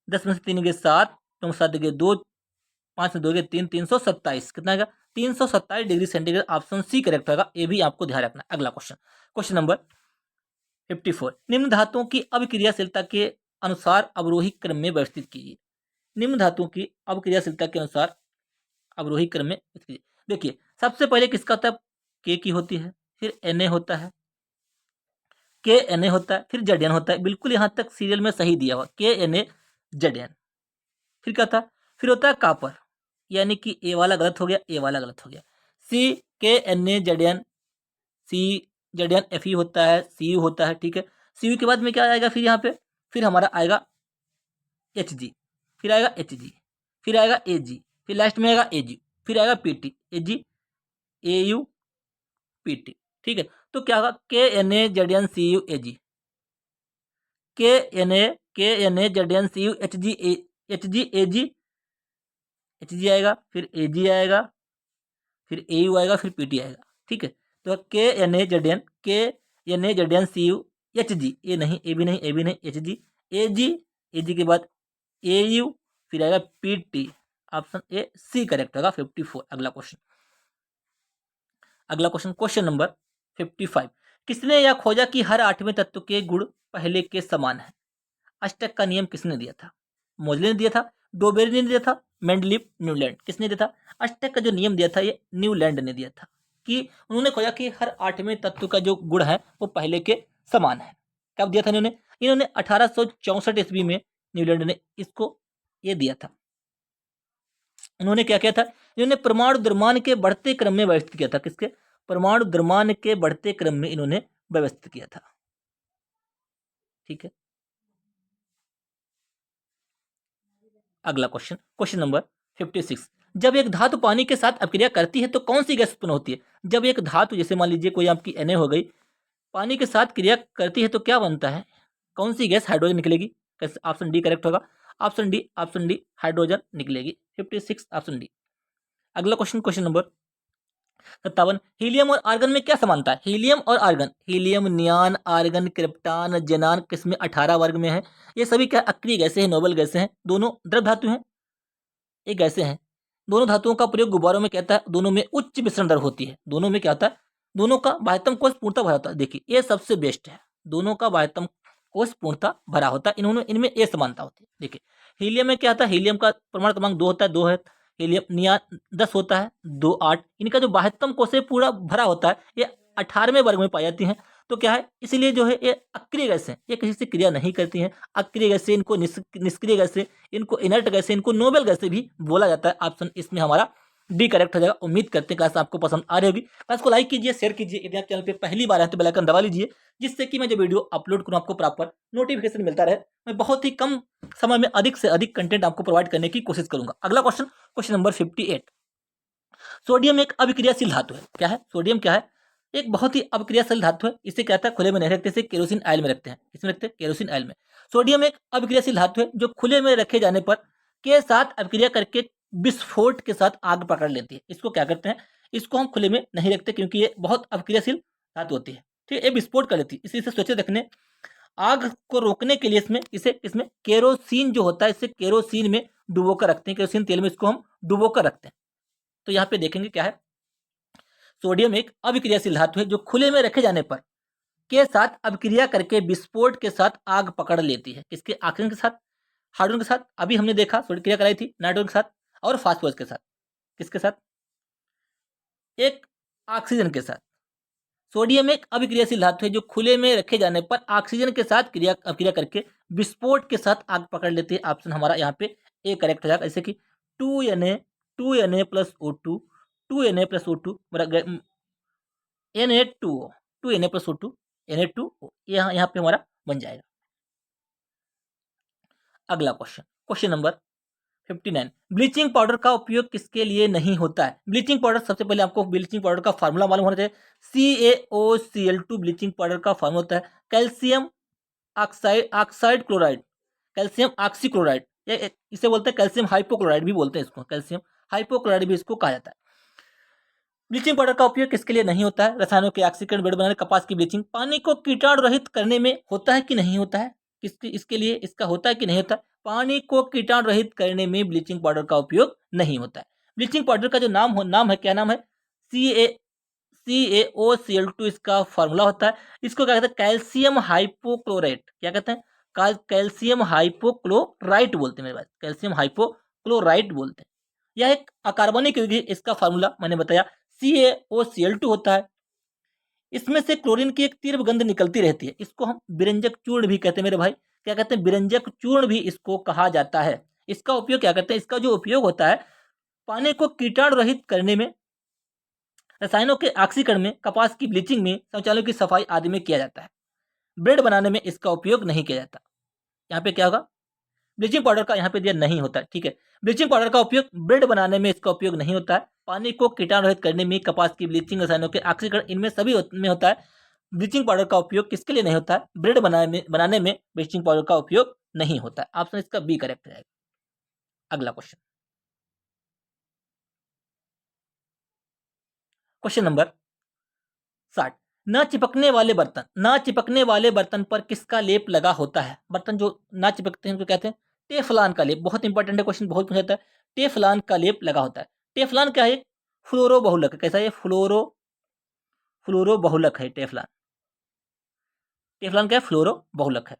10 में से 3 गए 7, 9 में 7 गए 2, 5 में 2 गए 3, 327। कितना आएगा? 327 degree centigrade. Option C correct होगा। ये भी आपको ध्यान रखना है। अगला क्वेश्चन, क्वेश्चन नंबर 54, निम्न धातुओं की अभिक्रियाशीलता के अनुसार अवरोही क्रम में व्यवस्थित कीजिए। निम्न धातुओं की अभिक्रियाशीलता के अनुसार अवरोही क्रम में व्यवस्थित कीजिए। देखिए सबसे पहले किसका होता है? के की होती है, फिर Na होता है, KNa होता है, फिर Zn होता है। बिल्कुल यहाँ तक सीरियल में सही दिया हुआ, KNa Zn। फिर क्या था? फिर होता है कापर, यानी कि ए वाला गलत हो गया, ए वाला गलत हो गया। CKNaZn, CZnFe होता है, Cu होता है। ठीक है। Cu के बाद में क्या आएगा? फिर यहाँ पे फिर हमारा आएगा Hg, फिर आएगा Hg, फिर आएगा Ag, फिर लास्ट में आएगा Ag, फिर आएगा PT, Ag, Au, PT। ठीक है। तो क्या होगा? KNaZnCu Ag। HG आएगा, फिर AG आएगा, फिर AU आएगा, फिर PT आएगा। ठीक है, तो KNAZN HG, ए नहीं, ए भी नहीं, ए भी नहीं, HG AG, AG के बाद AU, फिर आएगा PT। Option A C correct होगा 54। अगला क्वेश्चन, क्वेश्चन नंबर 55। किसने यह खोजा कि हर आठवें तत्व के गुण पहले के समान है? अष्टक का नियम किसने दिया था? मोजले ने दिया था, डोबेरी ने दिया था, मेंडलीव, न्यूलैंड, किसने दिया था? अष्टक का जो नियम दिया था ये न्यूलैंड ने दिया था, कि उन्होंने खोजा कि हर आठवें तत्व का जो गुण है वो पहले के समान है। कब दिया था इन्होंने 1864 ईस्वी में न्यूलैंड ने इसको ये दिया था। उन्होंने क्या किया था? इन्होंने परमाणु द्रव्यमान के बढ़ते क्रम में व्यवस्थित किया था। किसके? परमाणु द्रव्यमान के बढ़ते क्रम में इन्होंने व्यवस्थित किया था। ठीक है, अगला क्वेश्चन नंबर 56। जब एक धातु पानी के साथ अपक्रिया करती है तो कौन सी गैस उत्पन्न होती है? जब एक धातु, जैसे मान लीजिए कोई आपकी Na हो गई, पानी के साथ क्रिया करती है तो क्या बनता है? कौन सी गैस? हाइड्रोजन निकलेगी। ऑप्शन डी करेक्ट होगा। ऑप्शन डी हाइड्रोजन निकलेगी। 56 ऑप्शन डी। अगला क्वेश्चन नंबर 57। हीलियम और आर्गन में क्या समानता है? हीलियम और आर्गन, हीलियम, नियान, आर्गन, क्रिप्टान, जेनान किसमें 18 वर्ग में है? ये सभी क्या अक्रिय गैसें हैं, नोबल गैसें हैं, दोनों द्रव धातु हैं, ये गैसें हैं। दोनों धातुओं का प्रयोग गुब्बारों में कहता है, दोनों में उच्च मिश्रण दर होती है। दोनों में क्या होता है? दोनों का बाह्यतम कोश पूर्णतः भरा होता है। देखिए ये सबसे बेस्ट है, दोनों का बाह्यतम कोश पूर्णतः भरा होता है। इनमें ये समानता होती है। देखिए हीलियम में क्या होता है? हीलियम का परमाणु क्रमांक 2 होता है, 2 है। हीलियम, नियान 10 होता है, 2 8। इनका जो बाह्यतम कोश है पूरा भरा होता है, ये 18वें वर्ग में पाई जाती हैं। तो क्या है, इसलिए जो है ये अक्रिय गैसें, ये किसी से क्रिया नहीं करती हैं। अक्रिय गैसें, इनको निष्क्रिय गैसें, इनको इनर्ट गैसें, इनको नोबेल गैसें भी बोला जाता है। ऑप्शन इसमें हमारा डी करेक्ट हो जाएगा। उम्मीद करते हैं क्लास आपको पसंद आ रही होगी। क्लास को लाइक कीजिए, शेयर कीजिए। यदि आप चैनल पे पहली बार आए तो बेल आइकन दबा लीजिए, जिससे कि मैं जो वीडियो अपलोड करूँ आपको प्रॉपर नोटिफिकेशन मिलता रहे। मैं बहुत ही कम समय में अधिक से अधिक कंटेंट आपको प्रोवाइड करने की कोशिश करूंगा। अगला क्वेश्चन नंबर 58। सोडियम एक अभिक्रियाशील धातु है। क्या है? सोडियम क्या है? एक बहुत ही अभिक्रियाशील धातु है। इसे क्या है, खुले में नहीं रखते, इसे केरोसिन ऑयल में रखते हैं। इसमें रखते हैं केरोसिन ऑयल में। सोडियम एक अभिक्रियाशील धातु है जो खुले में रखे जाने पर के साथ अभिक्रिया करके विस्फोट के साथ आग पकड़ लेती है। इसको क्या करते हैं? इसको हम खुले में नहीं रखते क्योंकि ये बहुत अभिक्रियाशील धातु होती है। ठीक है, ये विस्फोट कर लेती है। इसे सोचे रखने, आग को रोकने के लिए इसमें केरोसिन जो होता है, इसे केरोसिन में डुबो कर रखते हैं। केरोसिन तेल में इसको हम डुबो कर रखते हैं। तो यहाँ पे देखेंगे क्या है, सोडियम एक अभिक्रियाशील धातु है जो खुले में रखे जाने पर के साथ अभिक्रिया करके विस्फोट के साथ आग पकड़ लेती है। किसके? ऑक्सीजन के साथ, हाइड्रोजन के साथ। अभी हमने देखा सोडियम क्रिया कराई थी नाइट्रोजन के साथ और फास्फोरस के साथ। किसके साथ? एक ऑक्सीजन के साथ। सोडियम एक अभिक्रियाशील धातु है जो खुले में रखे जाने पर ऑक्सीजन के साथ अभिक्रिया करके विस्फोट के साथ आग पकड़ लेती है। ऑप्शन हमारा यहाँ पे ए करेक्ट हो जाएगा। जैसे कि 2Na plus O2, 2Na plus O2 Na2O, 2Na plus O2, Na2O, यहाँ पे हमारा बन जाएगा। अगला क्वेश्चन नंबर 59। ब्लीचिंग पाउडर का उपयोग किसके लिए नहीं होता है? ब्लीचिंग पाउडर, सबसे पहले आपको ब्लीचिंग पाउडर का फार्मूला मालूम होना चाहिए। CaOCl2 ब्लीचिंग पाउडर का फार्मूला होता है calcium oxide chloride, calcium oxychloride, इसे बोलते हैं कैल्शियम हाइपोक्लोराइड भी बोलते हैं इसको, कैल्शियम हाइपोक्लोराइड भी इसको कहा जाता है। ब्लीचिंग पाउडर का उपयोग किसके लिए नहीं होता है? रसायनों के ऑक्सीकरण, बेड बनाने, कपास की ब्लीचिंग। पानी को कीटाणु रहित करने में होता है कि नहीं होता है? इसके लिए इसका होता है कि नहीं होता है? पानी को कीटाणु रहित करने में ब्लीचिंग पाउडर का उपयोग नहीं होता है। ब्लीचिंग पाउडर का जो नाम है, क्या नाम है? CaOCl2 इसका फॉर्मूला होता है। इसको क्या कहते हैं? Calcium hypochlorite. क्या कहते हैं? कैल्शियम हाइपोक्लोराइट बोलते हैं मेरे पास, कैल्शियम हाइपोक्लोराइट बोलते हैं। यह एक अकार्बनिक यौगिक है। इसका फार्मूला मैंने बताया CaOCl2 होता है। इसमें से क्लोरीन की एक तीव्र गंध निकलती रहती है। इसको हम बिरंजक चूर्ण भी कहते हैं मेरे भाई। क्या कहते हैं? बिरंजक चूर्ण भी इसको कहा जाता है। इसका उपयोग क्या करते हैं? इसका जो उपयोग होता है पानी को कीटाणु रहित करने में, रसायनों के ऑक्सीकरण में, कपास की ब्लीचिंग में, शौचालयों की सफाई आदि में किया जाता है। ब्रेड बनाने में इसका उपयोग नहीं किया जाता। यहाँ पे क्या होगा? ब्लीचिंग पाउडर का यहाँ पे दिया नहीं होता है। ठीक है, ब्लीचिंग पाउडर का उपयोग ब्रेड बनाने में इसका उपयोग नहीं होता है। पानी को कीटाणु रहित करने में, कपास की ब्लीचिंग, रसायनों के ऑक्सीकरण, इनमें सभी में होता है। ब्लीचिंग पाउडर का उपयोग किसके लिए नहीं होता है? ब्रेड बनाने में ब्लीचिंग पाउडर का उपयोग नहीं होता है। ऑप्शन इसका बी करेक्ट रहेगा। अगला क्वेश्चन, क्वेश्चन नंबर 60। न चिपकने वाले बर्तन पर किसका लेप लगा होता है? बर्तन जो ना चिपकते हैं उनको कहते हैं टेफलान का लेप। बहुत इंपॉर्टेंट है, क्वेश्चन बहुत पूछा जाता है। टेफलान का लेप लगा होता है। टेफलान क्या है? फ्लोरो बहुलक है। कैसा है? फ्लोरो बहुलक है टेफलान। टेफलान क्या है? फ्लोरो बहुलक है।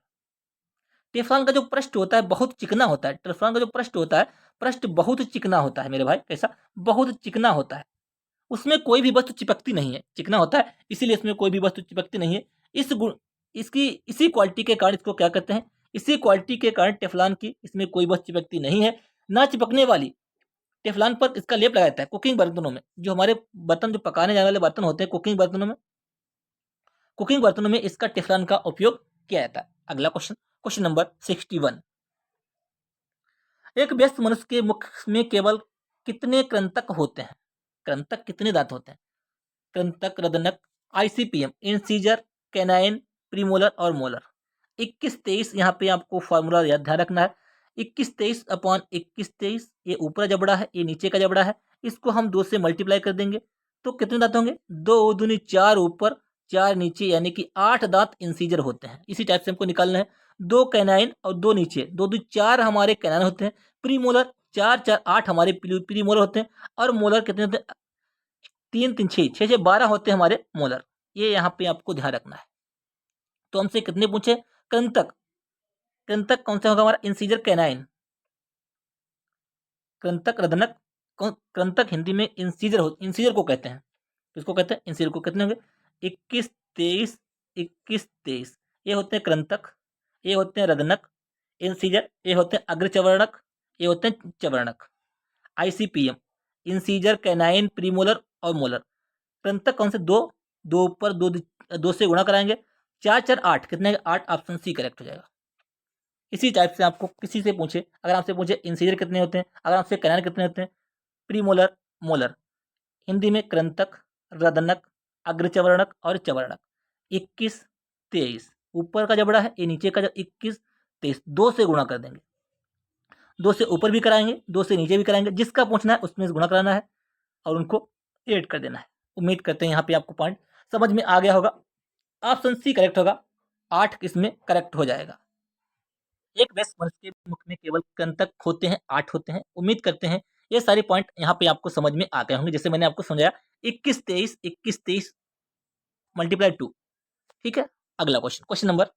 टेफलॉन का जो पृष्ठ होता है बहुत चिकना होता है। टेफलॉन का जो पृष्ठ होता है, पृष्ठ बहुत चिकना होता है मेरे भाई। कैसा? बहुत चिकना होता है। उसमें कोई भी वस्तु चिपकती नहीं है। चिकना होता है इसीलिए इसमें कोई भी वस्तु चिपकती नहीं है। इस गुण इसकी इसी क्वालिटी के कारण इसको क्या कहते हैं? इसी क्वालिटी के कारण टेफलॉन की इसमें कोई वस्तु चिपकती नहीं है। ना चिपकने वाली टेफलॉन पर इसका लेप लगाया जाता है कुकिंग बर्तनों में। जो हमारे बर्तन जो पकाने जाने वाले बर्तन होते हैं कुकिंग बर्तनों में इसका टेफलॉन का उपयोग किया जाता है। अगला क्वेश्चन, क्वेश्चन नंबर 61। एक व्यस्त मनुष्य के मुख में केवल कितने कृंतक होते हैं? कृंतक कितने दांत होते हैं? कृंतक, रदनक, आईसीपीएम, इंसीजर, कैनाइन, प्रीमोलर और मोलर। 21-23 यहाँ पे आपको फॉर्मूला याद ध्यान रखना है। 21-23 अपॉन 21-23, ये ऊपर जबड़ा है, ये नीचे का जबड़ा है। इसको हम 2 से मल्टीप्लाई कर देंगे तो कितने दांत होंगे? 2 दूनी 4 ऊपर 4 नीचे, यानी कि 8 दांत इंसीजर होते हैं। इसी टाइप से हमको निकालना है। 2 कैनाइन और 2 नीचे, 2 दो 4 हमारे कैनाइन होते हैं। प्रीमोलर 4 4 8 हमारे प्रीमोलर होते हैं। और मोलर कितने होते हैं? 3 3 6 6 6 12 होते हैं हमारे मोलर। ये यहाँ पे आपको ध्यान रखना है। तो हमसे कितने पूछे? कृंतक। कृंतक कौन सा होगा हमारा? Incisor, canine. कृंतक, रदनक। कृंतक हिंदी में इंसीजर को कहते हैं। किसको कहते हैं? इंसीजर को। कितने होंगे? 21-23, 21-23, ये होते हैं कृंतक, ये होते हैं रदनक, इंसीजर, ये होते हैं अग्रचवर्णक, ये होते हैं चवर्णक। आईसीपीएम, इंसीजर, कैनाइन, प्रीमोलर और मोलर। कृंतक कौन से? 2 2 ऊपर 2 2 से गुणा कराएंगे। 4 4 8 कितने? 8। ऑप्शन सी करेक्ट हो जाएगा। इसी टाइप से आपको किसी से पूछे, अगर आपसे पूछे इंसीजर कितने होते हैं, अगर आपसे कैनाइन कितने होते हैं, प्रीमोलर, मोलर, हिंदी में कृंतक, रदनक, अग्रचवर्णक और चवर्णक। 21-23 ऊपर का जबड़ा है, ये नीचे का 21-23 2 से गुणा कर देंगे। 2 से ऊपर भी कराएंगे, 2 से नीचे भी कराएंगे। जिसका पूछना है उसमें से गुणा कराना है और उनको ऐड कर देना है। उम्मीद करते हैं यहाँ पे आपको पॉइंट समझ में आ गया होगा। ऑप्शन सी करेक्ट होगा। 8 इसमें करेक्ट हो जाएगा। एक व्यस्त मनुष्य के मुख में केवल कृंतक होते हैं, 8 होते हैं। उम्मीद करते हैं ये सारे पॉइंट यहाँ पे आपको समझ में आ गए होंगे। जैसे मैंने आपको समझाया 21-23 मल्टीप्लाई 2। ठीक है। अगला question, question number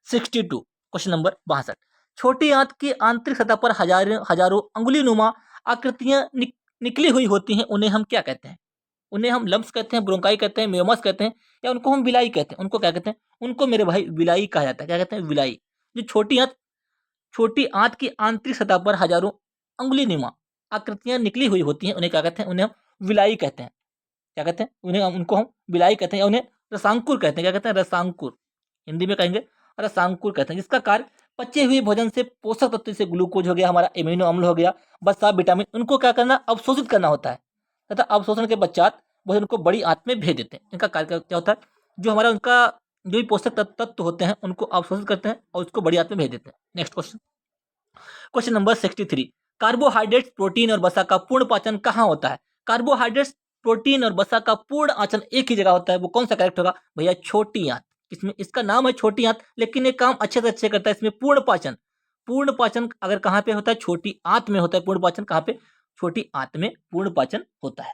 62, question number 62। छोटी आंत की आंतरिक सतह पर हजारों अंगुली नुमा आकृतियां निकली हुई होती हैं, उन्हें हम क्या कहते हैं? उन्हें हम लम्स कहते हैं, ब्रोंकाई कहते हैं, मेयोमस कहते हैं, या उनको हम विलाई कहते हैं? उनको क्या कहते हैं? उनको मेरे भाई विलाई कहा जाता है। क्या कहते हैं? विलाई। जो छोटी आंत की आंतरिक सतह पर हजारों अंगुली नुमा आकृतियां निकली हुई होती हैं, उन्हें क्या कहते हैं? उन्हें हम विलाई कहते हैं। क्या कहते हैं? उनको हम विलाई कहते हैं, या उन्हें रसांकुर कहते हैं। क्या कहते हैं? रसांकुर। हिंदी में कहेंगे रसांकुर कहते हैं। जिसका कार्य पचे हुए भोजन से पोषक तत्व, जैसे ग्लूकोज हो गया, हमारा एमिनो अम्ल हो गया, वसा, विटामिन, उनको क्या करना? अवशोषित करना होता है तथा अवशोषण के पश्चात भोजन को बड़ी आंत में भेज देते हैं। इनका कार्य क्या होता है? जो हमारा उनका जो भी पोषक तत्व होते हैं उनको अवशोषित करते हैं और उसको बड़ी आंत में भेज देते हैं। Next question, question number 63। Carbohydrates, protein और वसा का पूर्ण पाचन कहाँ होता है? कार्बोहाइड्रेट्स, प्रोटीन और वसा का पूर्ण आचरण एक ही जगह होता है। वो कौन सा करेक्ट होगा भैया? छोटी आंत। इसमें इसका नाम है छोटी आंत, लेकिन ये काम अच्छे से अच्छे करता है। इसमें पूर्ण पाचन अगर कहाँ पे होता है? छोटी आंत में होता है। पूर्ण पाचन कहाँ पे? छोटी आंत में पूर्ण पाचन होता है।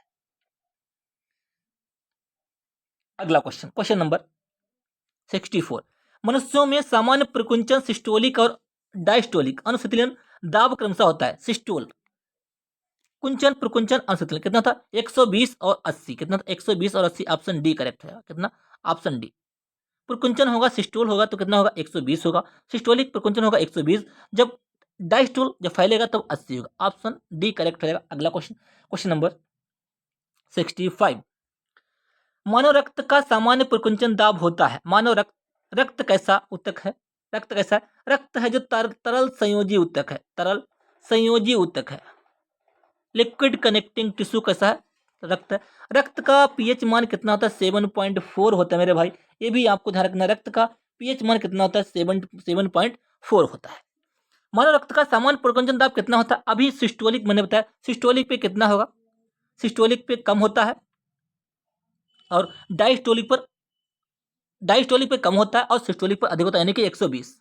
अगला क्वेश्चन, क्वेश्चन नंबर 64। मनुष्यों में सामान्य प्रकुंचन सिस्टोलिक और डायस्टोलिक अनुशीतलन दाब क्रमशः होता है। सिस्टोल, कुंचन, प्रकुंचन, अनुशीतलन कितना था? 120 और 80। कितना था? 120 और 80। ऑप्शन डी करेक्ट है। कितना? Option D. प्रकुंचन होगा, सिस्टोल होगा तो कितना होगा? 120 होगा। सिस्टोलिक प्रकुंचन होगा 120, जब डायस्टोल जब फैलेगा तब 80 होगा। ऑप्शन डी करेक्ट रहेगा। अगला क्वेश्चन, क्वेश्चन नंबर 65। मानव रक्त का सामान्य प्रकुंचन दाब होता है। मानव रक्त कैसा ऊतक है? रक्त कैसा है? रक्त है जो तरल संयोजी ऊतक है। तरल संयोजी ऊतक है। लिक्विड कनेक्टिंग टिश्यू कैसा है? रक्त है। रक्त का पीएच मान कितना होता है? 7.4 होता है मेरे भाई, ये भी आपको ध्यान रखना। रक्त का पीएच मान कितना होता है? 7.4 होता है। मानव रक्त का सामान्य प्रोकंजन दाब कितना होता है? अभी सिस्टोलिक मैंने बताया, सिस्टोलिक पे कितना होगा? सिस्टोलिक पे कम होता है और डायस्टोलिक पे कम होता है और सिस्टोलिक पर अधिक होता है, यानी कि 120।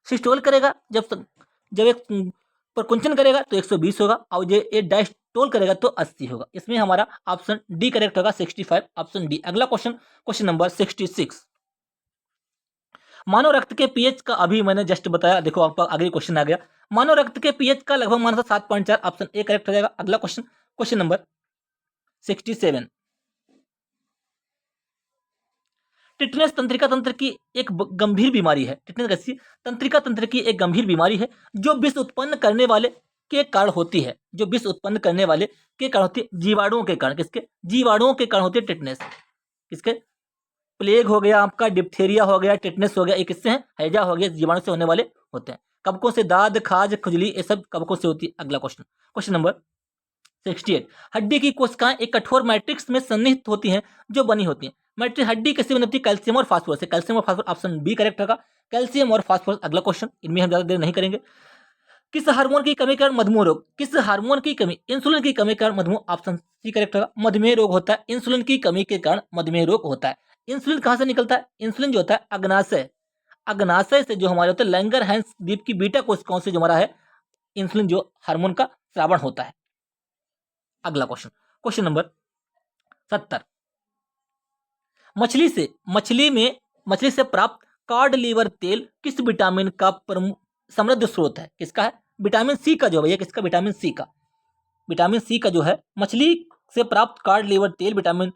सिस्टोल करेगा जब एक प्रकुंचन करेगा तो 120 होगा और ये डायस्टोल करेगा तो 80 होगा। इसमें हमारा ऑप्शन डी करेक्ट होगा, 65, ऑप्शन डी। अगला क्वेश्चन, क्वेश्चन नंबर 66। मानव रक्त के पीएच का अभी मैंने जस्ट बताया, देखो आपका आगे क्वेश्चन आ गया। मानव रक्त के पीएच का लगभग मान 7.4, ऑप्शन ए करेक्ट हो जाएगा। अगला क्वेश्चन, क्वेश्चन नंबर 67। टिटनेस तंत्रिका तंत्र की एक गंभीर बीमारी है। टिटनेस कैसी? तंत्रिका तंत्र की एक गंभीर बीमारी है जो विष उत्पन्न करने वाले के कारण होती है। जो विष उत्पन्न करने वाले के कारण होती है, जीवाणुओं के कारण। किसके? जीवाणुओं के कारण होती है टिटनेस। किसके? प्लेग हो गया आपका, डिप्थेरिया हो गया, टिटनेस हो गया, ये किससे है? हैजा हो गया, जीवाणु से होने वाले होते हैं। कवकों से दाद, खाज, खुजली, ये सब कवकों से होती है। अगला क्वेश्चन, क्वेश्चन नंबर 68। हड्डी की कोशिकाएं एक कठोर मैट्रिक्स में सन्निहित होती हैं जो बनी होती हैं। मैट्रिक्स हड्डी कैसे बनी होती है? कैल्शियम और फास्फोरस से। कैल्शियम और फास्फोरस, ऑप्शन बी करेक्ट होगा, कैल्शियम और फास्फोरस। अगला क्वेश्चन, इनमें हम ज्यादा देर नहीं करेंगे। किस हार्मोन की कमी के कारण मधुमेह रोग? किस हार्मोन की कमी? इंसुलिन की कमी के कारण मधुमेह, ऑप्शन सी करेक्ट होगा। मधुमेह रोग होता है इंसुलिन की कमी के कारण, मधुमेह रोग होता है। इंसुलिन कहां से निकलता है? इंसुलिन जो होता है अग्नाशय, अग्नाशय से जो हमारे होते हैं लैंगरहैंस द्वीप की बीटा कोशिकाओं से जो हमारा है इंसुलिन जो हार्मोन का श्रावण होता है। अगला क्वेश्चन, क्वेश्चन नंबर 70। मछली से प्राप्त कॉड लीवर तेल किस विटामिन का समृद्ध स्रोत है? किसका है? विटामिन सी का जो है, किसका? विटामिन सी का। विटामिन सी का जो है मछली से प्राप्त कॉड लीवर तेल, विटामिन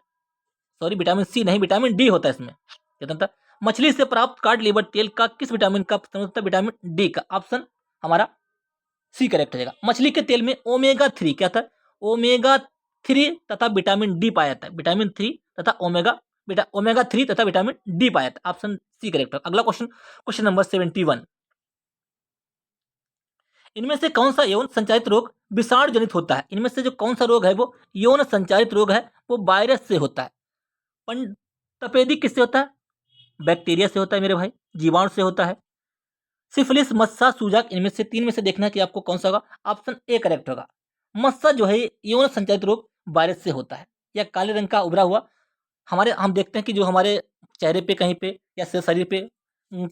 सी नहीं, विटामिन डी होता है इसमें। कितना था? मछली से प्राप्त कॉड लीवर तेल का किस विटामिन का समृद्ध होता है? विटामिन डी का। ऑप्शन हमारा सी करेक्ट हो जाएगा। मछली के तेल में ओमेगा 3 क्या था? ओमेगा 3 तथा विटामिन डी पाया जाता है। विटामिन 3 तथा ओमेगा 3 तथा विटामिन डी पाया जाता है। ऑप्शन सी करेक्ट है। अगला क्वेश्चन, क्वेश्चन नंबर 71। इनमें से कौन सा यौन संचारित रोग विषाणु जनित होता है? इनमें से जो कौन सा रोग है वो यौन संचारित रोग है, वो वायरस से होता है। तपेदिक किससे होता है? बैक्टीरिया से होता है मेरे भाई, जीवाणु से होता है। सिफिलिस, मस्सा, सूजक, इनमें से 3 में से देखना है कि आपको कौन सा होगा। ऑप्शन ए करेक्ट होगा। मस्सा जो है यौन संचारित रोग वायरस से होता है। या काले रंग का उभरा हुआ हम देखते हैं कि जो हमारे चेहरे पे कहीं पे या शरीर पे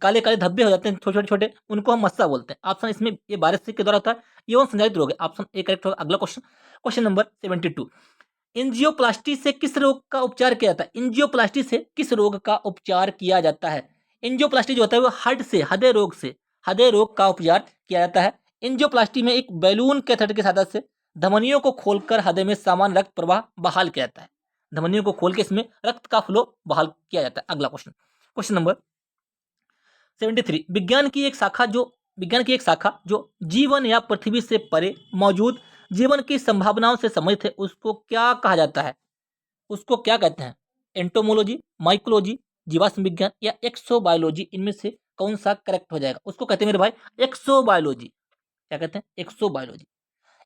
काले काले धब्बे हो जाते हैं छोटे छोटे छोटे, उनको हम मस्सा बोलते हैं। ऑप्शन इसमें ये वायरस के द्वारा होता है, यौन संचारित रोग है। ऑप्शन ए करेक्ट होगा। अगला क्वेश्चन, क्वेश्चन नंबर 72। एंजियोप्लास्टी से किस रोग का उपचार किया जाता है? एंजियोप्लास्टी से किस रोग का उपचार किया जाता है? एंजियोप्लास्टी जो होता है वो हृदय रोग का उपचार किया जाता है। एंजियोप्लास्टी में एक बैलून कैथेटर की सहायता से धमनियों को खोलकर हृदय में सामान्य रक्त प्रवाह बहाल किया जाता है। धमनियों को खोल के इसमें रक्त का फ्लो बहाल किया जाता है। अगला क्वेश्चन, क्वेश्चन नंबर 73। विज्ञान की एक शाखा जो जीवन या पृथ्वी से परे मौजूद जीवन की संभावनाओं से संबंधित है, उसको क्या कहा जाता है? उसको क्या कहते हैं? एंटोमोलॉजी, माइकोलॉजी, जीवाश्म विज्ञान या एक्सोबायोलॉजी, इनमें से कौन सा करेक्ट हो जाएगा? उसको कहते हैं मेरे भाई एक्सोबायोलॉजी। क्या कहते हैं? एक्सोबायोलॉजी।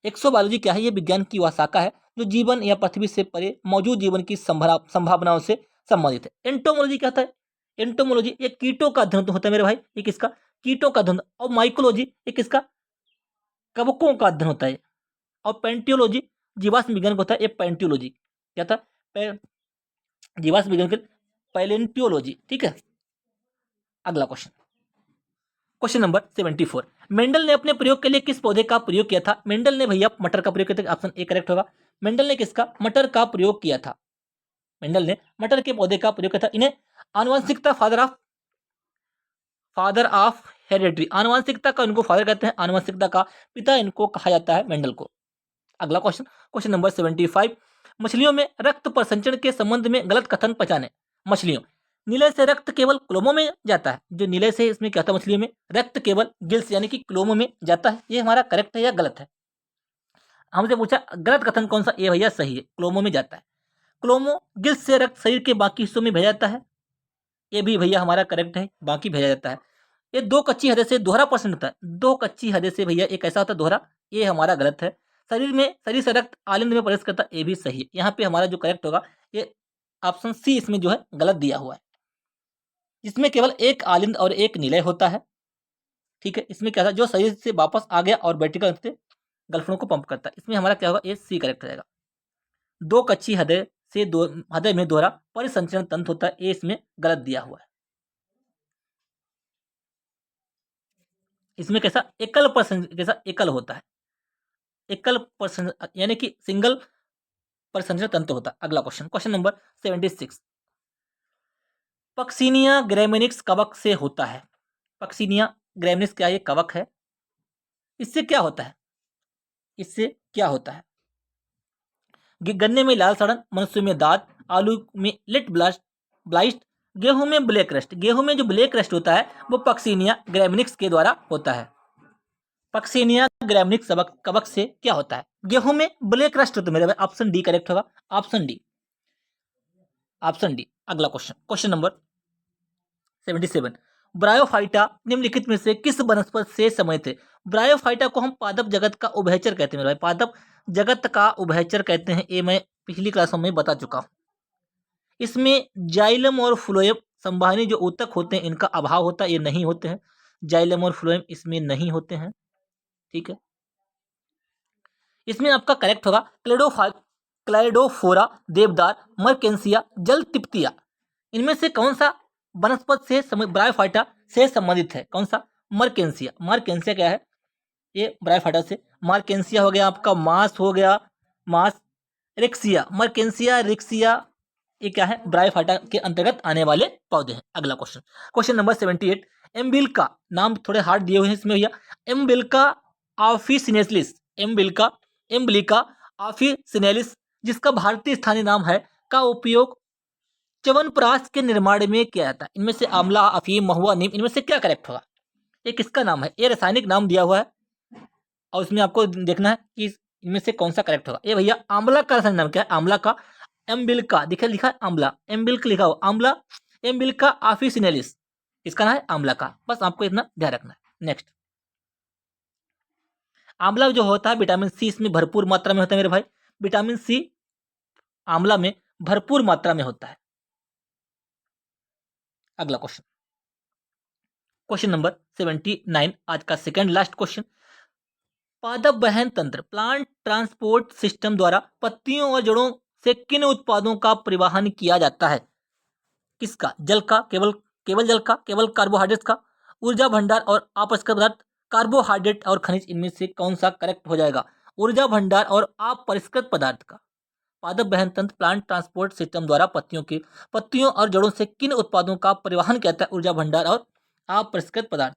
एक्सोबायोलॉजी क्या है? ये विज्ञान की वह शाखा है जो जीवन या पृथ्वी से परे मौजूद जीवन की संभावनाओं से संबंधित है। एंटोमोलॉजी क्या होता है? एंटोमोलॉजी ये कीटों का अध्ययन होता है मेरे भाई। ये किसका? कीटों का अध्ययन। और माइकोलॉजी ये किसका? कवकों का अध्ययन होता है। और पेंटियोलॉजी जीवाश्म विज्ञान को होता है। ये पेंटियोलॉजी क्या था? जीवाश्म विज्ञान के पैलेंटियोलॉजी। ठीक है। अगला क्वेश्चन, क्वेश्चन नंबर 74। मेंडल ने अपने प्रयोग के लिए किस पौधे का प्रयोग किया था? मेंडल ने भैया मटर का प्रयोग किया था। ऑप्शन ए करेक्ट होगा। मेंडल ने किसका? मटर का प्रयोग किया था। मेंडल ने मटर के पौधे का प्रयोग किया था। इन्हें आनुवंशिकता फादर ऑफ हेरिडिटी, आनुवंशिकता का इनको फादर कहते हैं, आनुवंशिकता का पिता इनको कहा जाता है मेंडल को। अगला क्वेश्चन, क्वेश्चन नंबर 75। मछलियों में रक्त प्रसंचरण के संबंध में गलत कथन पहचाने। मछलियों नीले से रक्त केवल क्लोमो में जाता है। जो नीले से इसमें क्या था? मछलियों में रक्त केवल गिल्स यानी कि क्लोमो में जाता है। ये हमारा करेक्ट है या गलत है? हमसे पूछा गलत कथन कौन सा? ये भैया सही है, क्लोमो में जाता है। क्लोमो गिल्स से रक्त शरीर के बाकी हिस्सों में भेजा जाता है। ये भी भैया हमारा करेक्ट है, बाकी भेजा जाता है। ये 2 कच्ची हृदय से दोहरा प्रश्न होता है। 2 कच्ची हृदय से भैया एक ऐसा होता है दोहरा, ये हमारा गलत है। शरीर से रक्त आलिंद में प्रवेश करता है, ये भी सही है। यहाँ पे हमारा जो करेक्ट होगा ये ऑप्शन सी इसमें जो है गलत दिया हुआ है। इसमें केवल एक आलिंद और एक निलय होता है, ठीक है। इसमें क्या था, जो शरीर से वापस आ गया और वर्टिकल से गलफड़ों को पंप करता है। इसमें हमारा क्या होगा, ये सी करेक्ट रहेगा। दो कच्ची हृदय से दो हृदय में दोहरा परिसंचरण तंत्र होता है, ये इसमें गलत दिया हुआ है। इसमें कैसा एकल कैसा एकल होता है, एकल पर्सन यानी कि सिंगल परिसंचरण तंत्र होता है। अगला क्वेश्चन नंबर 76, पक्सिनिया ग्रेमिनिक्स कवक से होता है। पक्सिनिया ग्रेमिनिक्स क्या, ये कवक है। इससे क्या होता है, इससे क्या होता है, गन्ने में लाल सड़न, मनुष्य में दांत, आलू में लिट ब्लाइस्ट, गेहूं में ब्लैक रस्ट। गेहूं में जो ब्लैक रस्ट होता है वो पक्सिनिया ग्रेमिनिक्स के द्वारा होता है। पक्सिनिया ग्रेमिनिक्स कवक से क्या होता है, गेहूं में ब्लैक रस्ट होता है मेरे भाई। ऑप्शन डी करेक्ट होगा, ऑप्शन डी, ऑप्शन डी। अगला क्वेश्चन नंबर 77, ब्रायोफाइटा निम्नलिखित में से किस वनस्पति से संबंधित है। ब्रायोफाइटा को हम पादप जगत का उभयचर कहते हैं मेरे भाई, पादप जगत का उभयचर कहते हैं, ये मैं पिछली क्लासों में बता चुका हूं। इसमें जाइलम और फ्लोएम संवहनी जो ऊतक होते हैं इनका अभाव होता है, ये नहीं होते हैं। जाइलम और फ्लोएम इसमें नहीं होते हैं, ठीक है। इसमें आपका करेक्ट होगा क्लाइडोफोरा, देवदार, मर्केंसिया, जल तिप्तिया। इनमें से कौन सा वनस्पति से ब्रायोफाइटा से संबंधित है, कौन सा, मर्केंसिया। मर्केंसिया क्या है, ये ब्रायोफाइटा से, मर्केंसिया हो गया आपका, मास हो गया, मास, रिक्सिया, मर्केंसिया रिक्सिया, ये क्या है, ब्रायोफाइटा के अंतर्गत आने वाले पौधे हैं। अगला क्वेश्चन नंबर 78, एम्बिल्का, नाम थोड़े हार्ड दिए हुए हैं इसमें भैया, एम्बिल्का ऑफिसिनेलिस, एम्बिलिका ऑफिसिनेलिस, जिसका भारतीय स्थानीय नाम है, का उपयोग च्यवनप्राश के निर्माण में किया जाता है। इनमें से आंवला, अफीम, महुआ, नीम, इनमें से क्या करेक्ट होगा, ये किसका नाम है, ये रासायनिक नाम दिया हुआ है और इसमें आपको देखना है कि इनमें से कौन सा करेक्ट होगा। ये भैया आंवला का रासायनिक नाम क्या है, आंवला का, एम्बिल्का दिखा लिखा है आंवला, एम्बिल्क लिखा हुआ आंवला, एम्बिल्का ऑफिसिनेलिस, इसका नाम है आंवला का, बस आपको इतना ध्यान रखना है। नेक्स्ट, आंवला जो होता है विटामिन सी इसमें भरपूर मात्रा में होता है मेरे भाई, विटामिन सी आंवला में भरपूर मात्रा में होता है। अगला क्वेश्चन नंबर 79, आज का सेकंड लास्ट क्वेश्चन, पादप वहन तंत्र प्लांट ट्रांसपोर्ट सिस्टम द्वारा पत्तियों और जड़ों से किन उत्पादों का परिवहन किया जाता है। किसका, जल का, केवल जल का, केवल कार्बोहाइड्रेट का, ऊर्जा भंडार और अपरिष्कृत पदार्थ, कार्बोहाइड्रेट और खनिज, इनमें से कौन सा करेक्ट हो जाएगा, ऊर्जा भंडार और अपरिष्कृत पदार्थ का। पादप वहन तंत्र प्लांट ट्रांसपोर्ट सिस्टम द्वारा पत्तियों और जड़ों से किन उत्पादों का परिवहन किया जाता है, ऊर्जा भंडार और अपरिष्कृत पदार्थ।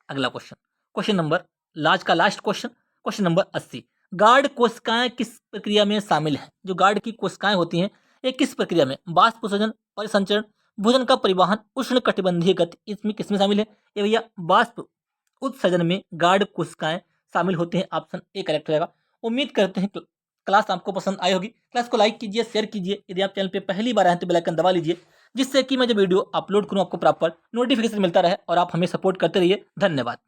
अगला question number last question number 80, guard कोशिकाएं किस प्रक्रिया में शामिल है। जो गार्ड की कोशिकाएं होती हैं ये किस प्रक्रिया में, वाष्पोत्सर्जन, परिसंचरण, भोजन का परिवहन, उष्ण कटिबंधीय गति, इसमें किसमें शामिल है, ये भैया वाष्प उत्सर्जन में गार्ड कोशिकाएं शामिल होती हैं। ऑप्शन ए करेक्ट रहेगा। उम्मीद करते हैं क्लास आपको पसंद आई होगी। क्लास को लाइक कीजिए, शेयर कीजिए, यदि आप चैनल पे पहली बार आए तो बेल आइकन दबा लीजिए, जिससे कि मैं जो वीडियो अपलोड करूं आपको प्रॉपर नोटिफिकेशन मिलता रहे और आप हमें सपोर्ट करते रहिए। धन्यवाद।